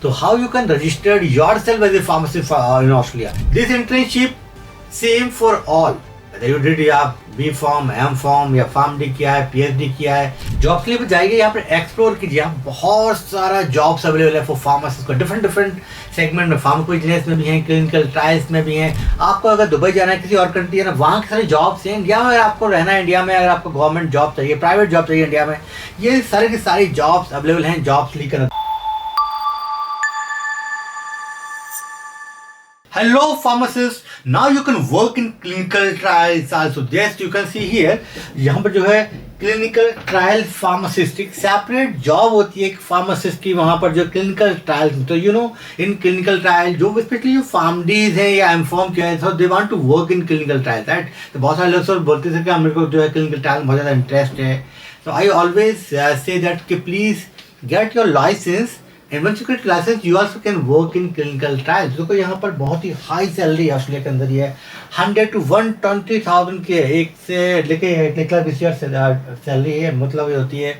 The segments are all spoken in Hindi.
So how you can register yourself as a pharmacist in Australia? This internship same for all. Whether you did या बी फॉर्म, एम फॉर्म या फार्म डी किया है, पीएचडी किया है, जॉब्स के लिए जाइए, यहाँ पर एक्सप्लोर कीजिए। यहाँ बहुत सारा जॉब्स अवेलेबल है फॉर फार्मासिस्ट को, डिफरेंट सेगमेंट में, फार्माकोविजिलेंस में भी हैं, क्लिनिकल ट्रायल्स में भी हैं। आपको अगर दुबई जाना है, किसी और कंट्री है ना, वहाँ के सारे जॉब्स हैं। इंडिया में अगर आपको रहना है, इंडिया में अगर आपको गवर्नमेंट जॉब चाहिए, प्राइवेट जॉब चाहिए इंडिया में, ये सारे के सारी जॉब्स अवेलेबल हैं। जॉब्स लेकर Hello pharmacists, now you can work in clinical trials also. Yes, you can see here, यहाँ पर जो है क्लिनिकल ट्रायल फार्मासिस्ट एक सेपरेट जॉब होती है फार्मासिस्ट की, वहाँ पर जो क्लिनिकल ट्रायल, तो you know in clinical trial जो स्पेशली जो फार्मडीज हैं या एमफॉर्म किया है, so they want to work in clinical trial, right. तो बहुत सारे लोग सर बोलते थे कि मेरे को जो है क्लिनिकल ट्रायल में बहुत ज़्यादा इंटरेस्ट है। तो आई ऑलवेज से दैट कि please get your license and once you get license you also can work in clinical trials. देखो यहाँ पर बहुत ही हाई सैलरी है ऑस्ट्रेलिया के अंदर, ये है 100 to 120,000 की है, एक से लेके 1 लाख 20 हज़ार सैलरी है, मतलब ये होती है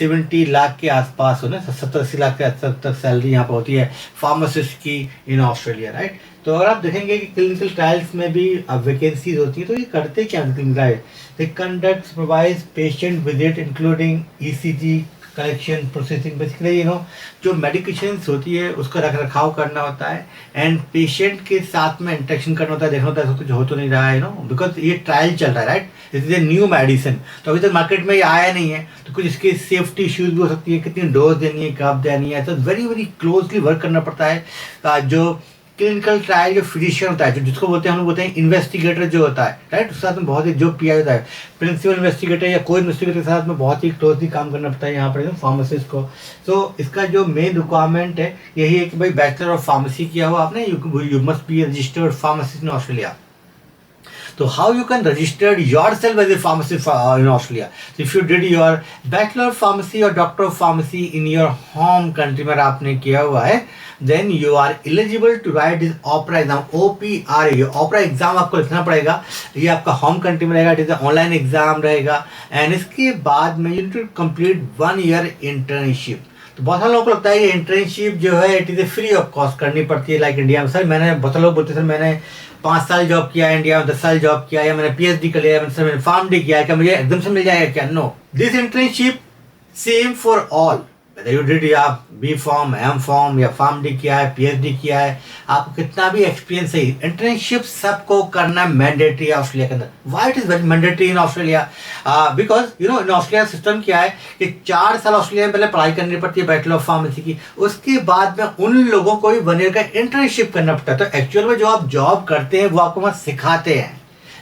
70 लाख के आसपास हो ना, 70-80 लाख के तक सैलरी यहाँ पर होती है फार्मासिस्ट की इन ऑस्ट्रेलिया, राइट। तो अगर आप देखेंगे कि क्लिनिकल ट्रायल्स में भी अब वैकेंसीज होती है, तो ये करते क्या clinical trial? They conduct supervise patient visit including ECG collection processing, basically you know जो मेडिकेशंस होती है उसका रख रखाव करना होता है एंड पेशेंट के साथ में इंटरेक्शन करना होता है, देखना होता है कुछ हो तो नहीं रहा है, नो, बिकॉज ये ट्रायल चल रहा है, right. This is a new medicine, तो अभी तक मार्केट में ये आया नहीं है, तो कुछ इसके सेफ्टी इश्यूज भी हो सकती है, कितनी डोज देनी है, कब देनी है, तो वेरी वेरी क्लोजली वर्क करना पड़ता है। जो क्लिनिकल ट्रायल जो फिजिशियन होता है, जो जिसको बोलते हैं हम लोग बोलते हैं इन्वेस्टिगेटर जो होता है, राइट, उसके साथ में बहुत ही जो पीआई होता है, प्रिंसिपल इन्वेस्टिगेटर या कोई इन्वेस्टिगेटर के साथ में बहुत ही क्लोजली काम करना पड़ता है यहाँ पर फार्मासिस्ट को। तो इसका जो मेन रिक्वायरमेंट है यही है कि भाई बैचलर ऑफ फार्मेसी किया हुआ आपने, you must be registered pharmacist in Australia. So how you can register yourself as a pharmacist in Australia? So if you did your bachelor of pharmacy or doctor of pharmacy in your home country में आपने किया हुआ है, then you are eligible to write this OPRA exam, OPRA। ये OPRA एग्जाम आपको लिखना पड़ेगा, ये आपका होम कंट्री में रहेगा, इट इज ऑनलाइन एग्जाम रहेगा एंड इसके बाद में you need to complete 1 year internship. तो बहुत सारे लोगों को लगता है ये इंटर्नशिप जो है it is a free of cost करनी पड़ती है, लाइक इंडिया में। सर मैंने बहुत सारे लोग बोलते सर मैंने 5 साल जॉब किया है इंडिया में, 10 साल जॉब किया, या मैंने पीएचडी कर लिया, सर मैंने फार्म डी किया है, क्या मुझे एकदम से मिल जाएगा क्या? No, this internship same for all. Whether you did या बी फॉर्म, एम फॉर्म या फार्म डी किया है, पीएचडी किया है, आपको कितना भी एक्सपीरियंस है, इंटर्नशिप सबको करना मैंडेटरी है ऑस्ट्रेलिया के अंदर। Why it is very mandatory in Australia? Because you know in Australia system क्या है कि 4 साल ऑस्ट्रेलिया में पहले पढ़ाई करनी पड़ती है बैचलर ऑफ फार्मेसी की, उसके बाद में उन लोगों को भी 1 year का इंटर्नशिप करना पड़ता है। तो एक्चुअल में जो आप जॉब करते हैं वो आपको वहाँ सिखाते हैं,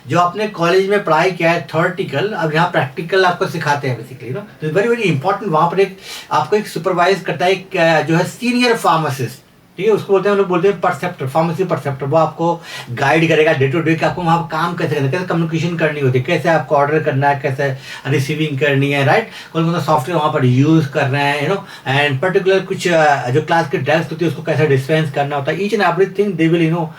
जो आपने कॉलेज में पढ़ाई किया है थ्योरेटिकल, अब यहाँ प्रैक्टिकल आपको सिखाते हैं बेसिकली, नो। तो वेरी वेरी इंपॉर्टेंट, वहाँ पर एक आपको एक सुपरवाइज करता है एक जो है सीनियर फार्मासिस्ट, ठीक है, उसको बोलते हैं, हम लोग बोलते हैं परसेप्टर, फार्मेसी परसेप्टर। वो आपको गाइड करेगा डे टू डे कि आपको वहाँ काम कैसे करना है, कैसे कम्युनिकेशन करनी होती है, कैसे आपको ऑर्डर करना है, कैसे रिसीविंग करनी है, राइट। कौन सा सॉफ्टवेयर वहाँ पर यूज़ कर रहे हैं, यू नो, एंड पर्टिकुलर कुछ जो क्लास के ड्रग्स होती है उसको कैसे डिस्पेंस करना होता है, each and everything they will you know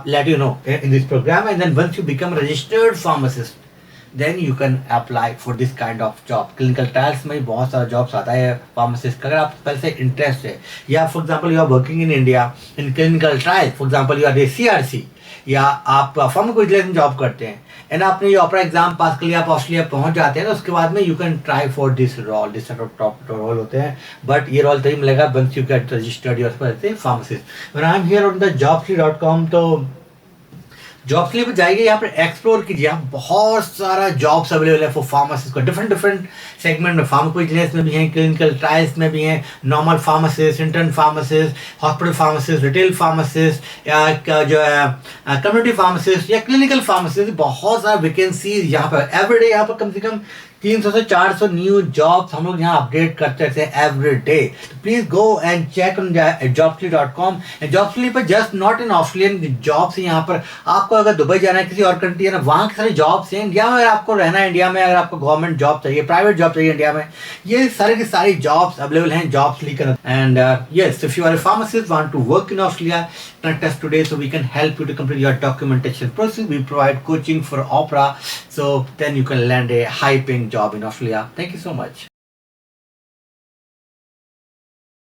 let you know in this programme. And then once you become registered pharmacist then you can apply for this kind of job। क्लिनिकल ट्रायल्स में बहुत सारा जॉब्स आता है फार्मासिस्ट का, अगर आप पहले से इंटरेस्ट है, या for example you are working in India in clinical trial, for example you are a CRC, या आप फार्माकोविजिलेंस में जॉब करते हैं एंड आपने ये ऑपरा एग्जाम पास कर लिया, आप ऑस्ट्रेलिया पहुंच जाते हैं, तो उसके बाद में you can try for this role, this top role होते हैं, बट ये रोल तभी मिलेगा once you get registered yourself pharmacist. When I am here on the jobstree.com, तो जॉब्स के लिए जाइए, यहाँ पर एक्सप्लोर कीजिए। यहाँ बहुत सारा जॉब्स अवेलेबल है फॉर फार्मासिस्ट को, डिफरेंट सेगमेंट में, फार्माकोविजिलेंस में भी हैं, क्लिनिकल ट्रायल्स में भी हैं, normal pharmacist, intern pharmacist, hospital pharmacist, retail pharmacist, या जो है कम्युनिटी फार्मासिस्ट या क्लिनिकल फार्मासिस्ट, बहुत सारा वैकेंसीज यहाँ पर एवरीडे, यहाँ पर कम से कम 300 से 400 न्यू जॉब्स हम लोग यहाँ अपडेट करते रहते हैं एवरी डे। तो please go and check on jobstree.com। jobstree पर just not in Australian jobs है, यहाँ पर आपको अगर दुबई जाना है, किसी और कंट्री है ना, वहाँ के सारे जॉब्स हैं। इंडिया में अगर आपको रहना है, इंडिया में अगर आपको गवर्नमेंट जॉब चाहिए, प्राइवेट जॉब चाहिए इंडिया में, ये सारे की सारी जॉब्स अवेलेबल हैं जॉब्स लेकर। And yes, if you are a pharmacist want to work in Australia, connect us today so we can help you to complete your documentation process. We provide coaching for OPRA, so then you can land a high paying job in Australia. Thank you so much.